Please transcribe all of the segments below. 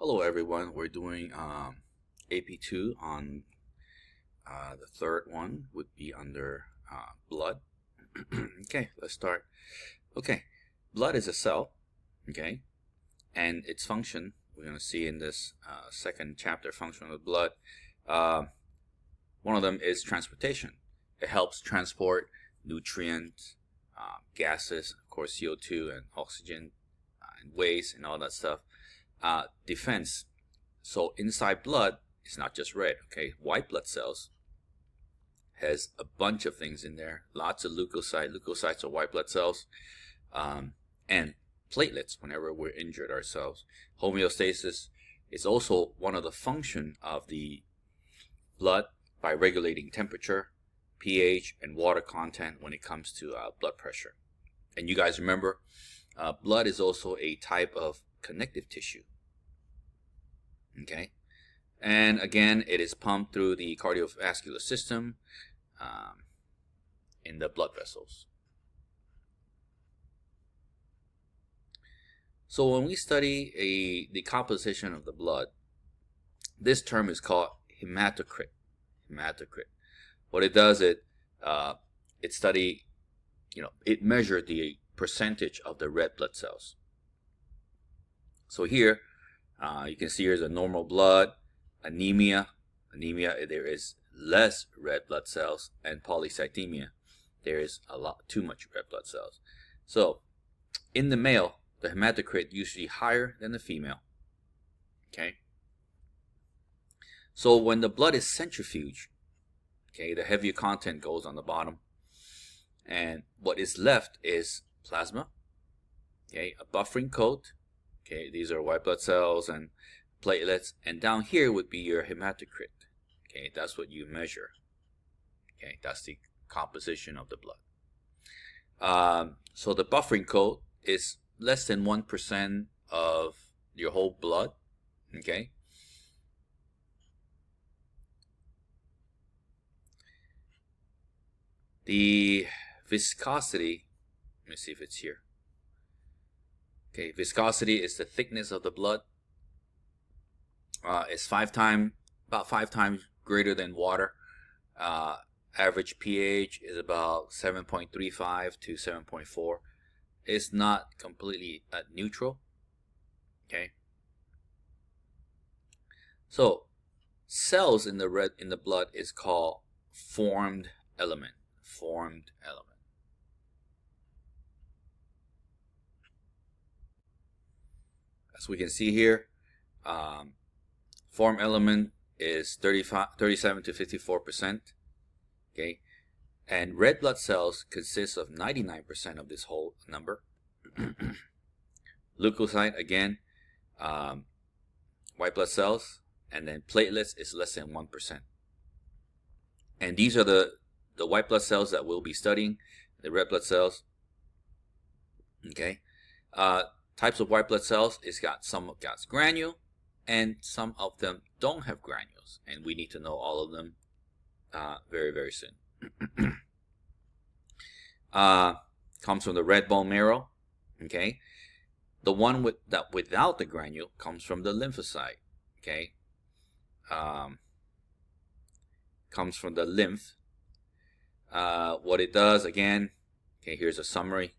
Hello everyone, we're doing AP2 on the third one would be under blood. Okay, let's start. Okay, blood is a cell, okay, and its function, we're going to see in this second chapter, function of the blood. One of them is transportation. It helps transport nutrients, gases, of course CO2 and oxygen, and waste and all that stuff. Defense. So inside blood, it's not just red. Okay, white blood cells has a bunch of things in there. Lots of leukocytes. Leukocytes are white blood cells, and platelets. Whenever we're injured ourselves, homeostasis is also one of the function of the blood by regulating temperature, pH, and water content when it comes to blood pressure. And you guys remember, blood is also a type of connective tissue. Okay, and again, it is pumped through the cardiovascular system in the blood vessels. So when we study the composition of the blood, this term is called hematocrit. Hematocrit. What it does, it study, it measures the percentage of the red blood cells. So here, you can see here's a normal blood, anemia. Anemia, there is less red blood cells, and polycythemia, there is too much red blood cells. So in the male, the hematocrit usually higher than the female. Okay. So when the blood is centrifuged, okay, the heavier content goes on the bottom, and what is left is plasma, okay, a buffering coat. Okay, these are white blood cells and platelets, and down here would be your hematocrit. Okay, that's what you measure. Okay, that's the composition of the blood. So the buffering coat is less than 1% of your whole blood. Okay. The viscosity, let me see if it's here. Okay, viscosity is the thickness of the blood. It's about five times greater than water. Average pH is about 7.35 to 7.4. It's not completely neutral. Okay. So cells in the blood is called formed element. Formed element. As we can see here, form element is 37 to 54%. Okay, and red blood cells consist of 99% of this whole number. Leukocyte, again, white blood cells, and then platelets is less than 1%. And these are the white blood cells that we'll be studying, the red blood cells. Okay. Types of white blood cells is some got granule, and some of them don't have granules, and we need to know all of them very, very soon. Comes from the red bone marrow. Okay, the one without the granule comes from the lymphocyte. Okay, comes from the lymph. What it does, again, okay, here's a summary.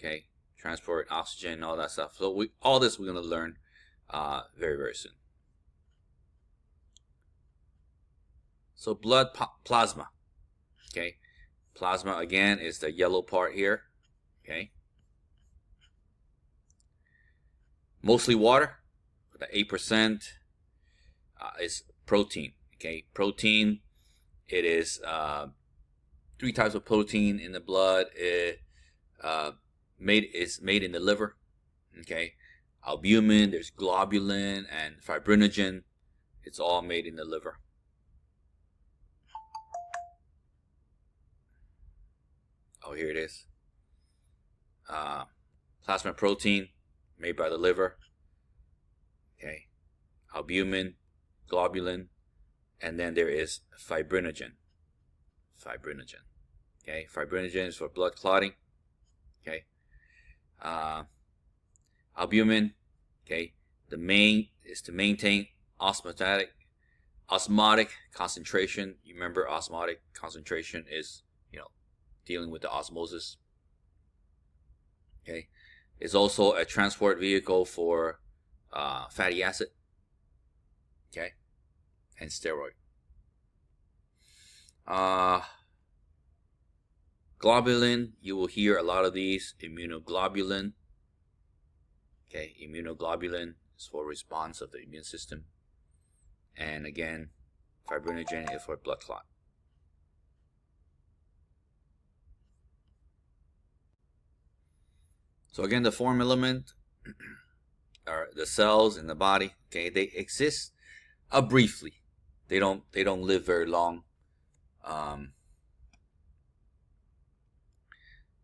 Okay, transport oxygen, all that stuff. So all this we're going to learn very, very soon. So blood plasma. Okay, plasma, again, is the yellow part here. Okay, mostly water. The 8% is protein. Okay, protein, it is 3 types of protein in the blood. It is made in the liver. Okay, albumin, there's globulin and fibrinogen. It's all made in the liver. Oh, here it is. Plasma protein made by the liver. Okay, albumin, globulin, and then there is fibrinogen. Fibrinogen. Okay, fibrinogen is for blood clotting. Okay, albumin. Okay, the main is to maintain osmotic concentration. You remember osmotic concentration is, dealing with the osmosis. Okay, it's also a transport vehicle for fatty acid. Okay, and steroid. Globulin, you will hear a lot of these. Immunoglobulin. Okay, immunoglobulin is for response of the immune system. And again, fibrinogen is for blood clot. So again, the form element are the cells in the body. Okay, they exist briefly. They don't live very long.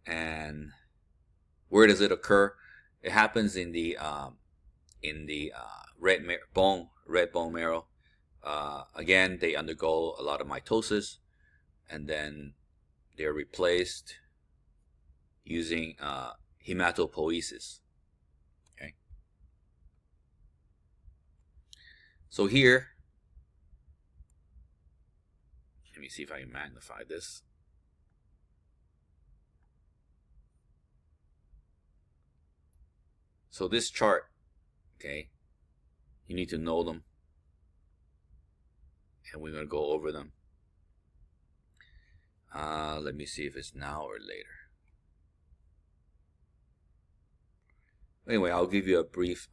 And where does it occur? It happens in the red bone marrow. Again, they undergo a lot of mitosis, and then they're replaced using hematopoiesis. Okay. So here, let me see if I can magnify this. So this chart, okay, you need to know them, and we're going to go over them. Let me see if it's now or later. Anyway, I'll give you a brief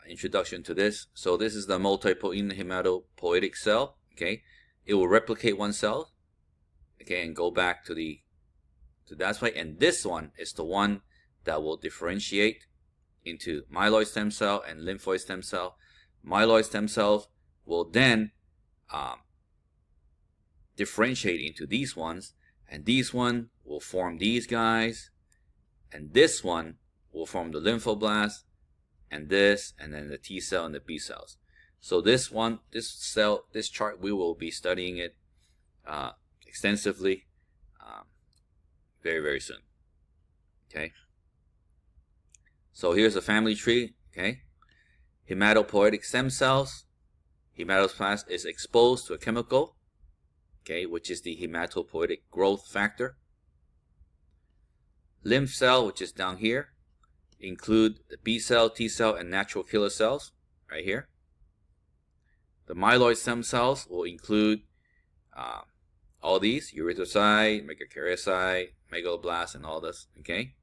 introduction to this. So this is the multipotent hematopoietic cell. Okay, it will replicate one cell. Okay, and go back to that way. And this one is the one that will differentiate into myeloid stem cell and lymphoid stem cell. Myeloid stem cells will then differentiate into these ones, and these one will form these guys, and this one will form the lymphoblast, and then the T cell and the B cells. So this chart, we will be studying it extensively very, very soon. Okay. So here's a family tree. Okay. Hematopoietic stem cells. Hematoblast is exposed to a chemical, okay, which is the hematopoietic growth factor. Lymph cell, which is down here, include the B cell, T cell, and natural killer cells right here. The myeloid stem cells will include all these: erythrocyte, megakaryocyte, megaloblast, and all this. Okay.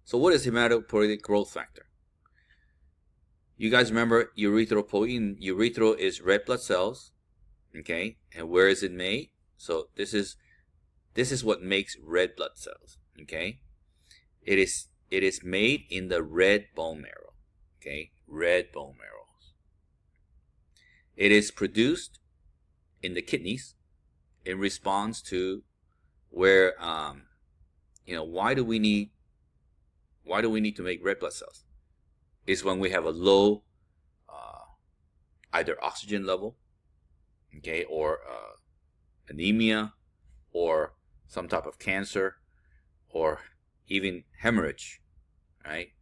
So what is hematopoietic growth factor? You guys remember erythropoietin? Erythro is red blood cells. Okay, and where is it made? So this is what makes red blood cells. Okay, it is made in the red bone marrow. Okay, red bone marrow. It is produced in the kidneys in response to where why do we need to make red blood cells? Is when we have a low either oxygen level, okay, or anemia, or some type of cancer, or even hemorrhage, right?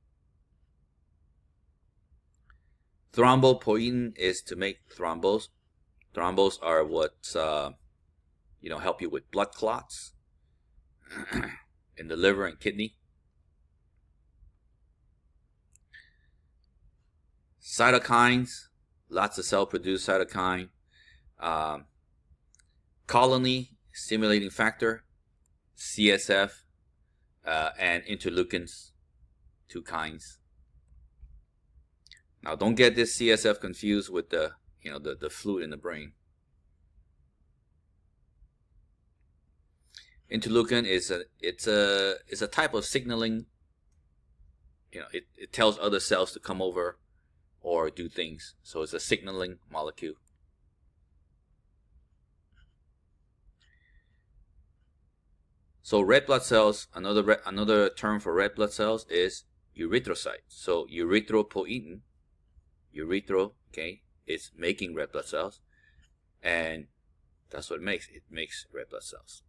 Thrombopoietin is to make thrombos. Thrombos are what help you with blood clots in the liver and kidney. Cytokines, lots of cell-produced cytokine. Colony stimulating factor, CSF, and interleukins, two kinds. Now, don't get this CSF confused with the fluid in the brain. Interleukin is a type of signaling. It tells other cells to come over or do things. So it's a signaling molecule. So red blood cells, another term for red blood cells is erythrocyte. So erythropoietin, okay, is making red blood cells, and that's what it makes. It makes red blood cells.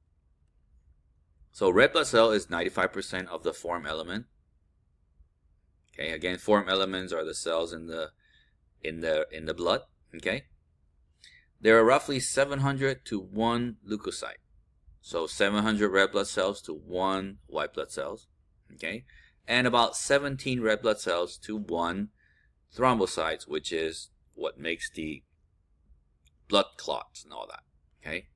So red blood cell is 95% of the form element. Okay, again, form elements are the cells in the blood. Okay, there are roughly 700 to 1 leukocyte. So 700 red blood cells to 1 white blood cells. Okay, and about 17 red blood cells to 1 thrombocytes, which is what makes the blood clots and all that. Okay,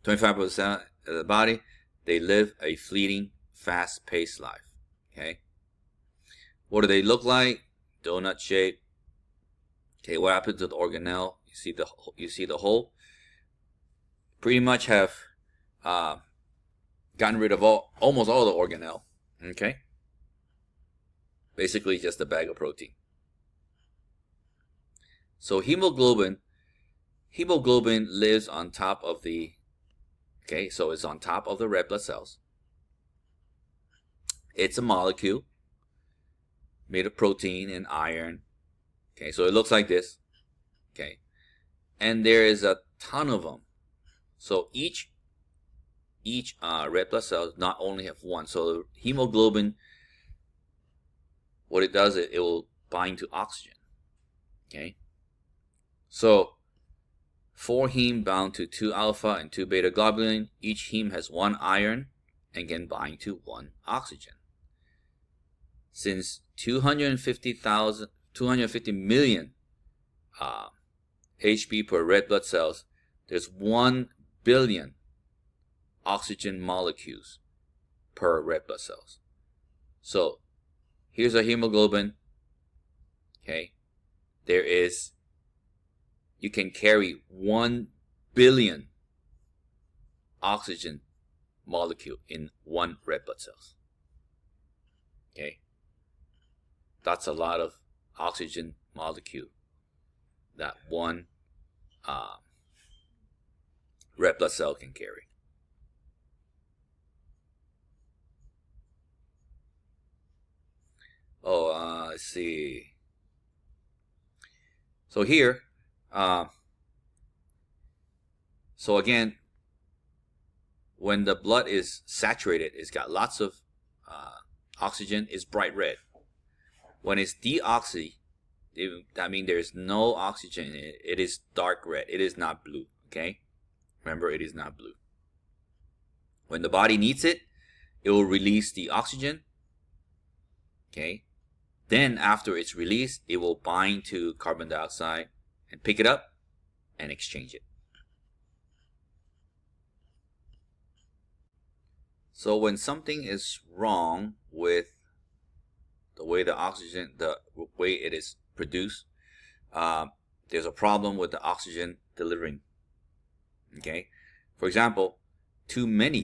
25% of the body, they live a fleeting, fast-paced life. Okay, what do they look like? Donut shape. Okay, what happens to the organelle? You see the hole. Pretty much have gotten rid of almost all the organelle. Okay, basically just a bag of protein. So hemoglobin lives on top of the, okay, so it's on top of the red blood cells. It's a molecule made of protein and iron. Okay, so it looks like this. Okay, and there is a ton of them. So each red blood cell not only have one. So the hemoglobin, what it does, it will bind to oxygen. Okay, so 4 heme bound to 2 alpha and 2 beta globulin. Each heme has 1 iron and can bind to 1 oxygen. Since 250 million HP per red blood cells, there's 1 billion oxygen molecules per red blood cells. So here's a hemoglobin. Okay, you can carry 1 billion oxygen molecule in 1 red blood cells. Okay, that's a lot of oxygen molecule that 1 red blood cell can carry. Let's see. So here, so again, when the blood is saturated, it's got lots of oxygen, it's bright red. When it's deoxy, that means there's no oxygen in it. It is dark red. It is not blue. Okay, remember, it is not blue. When the body needs it, it will release the oxygen. Okay, then after it's released, it will bind to carbon dioxide and pick it up and exchange it. So when something is wrong with the way the way it is produced, there's a problem with the oxygen delivering. Okay, for example, too many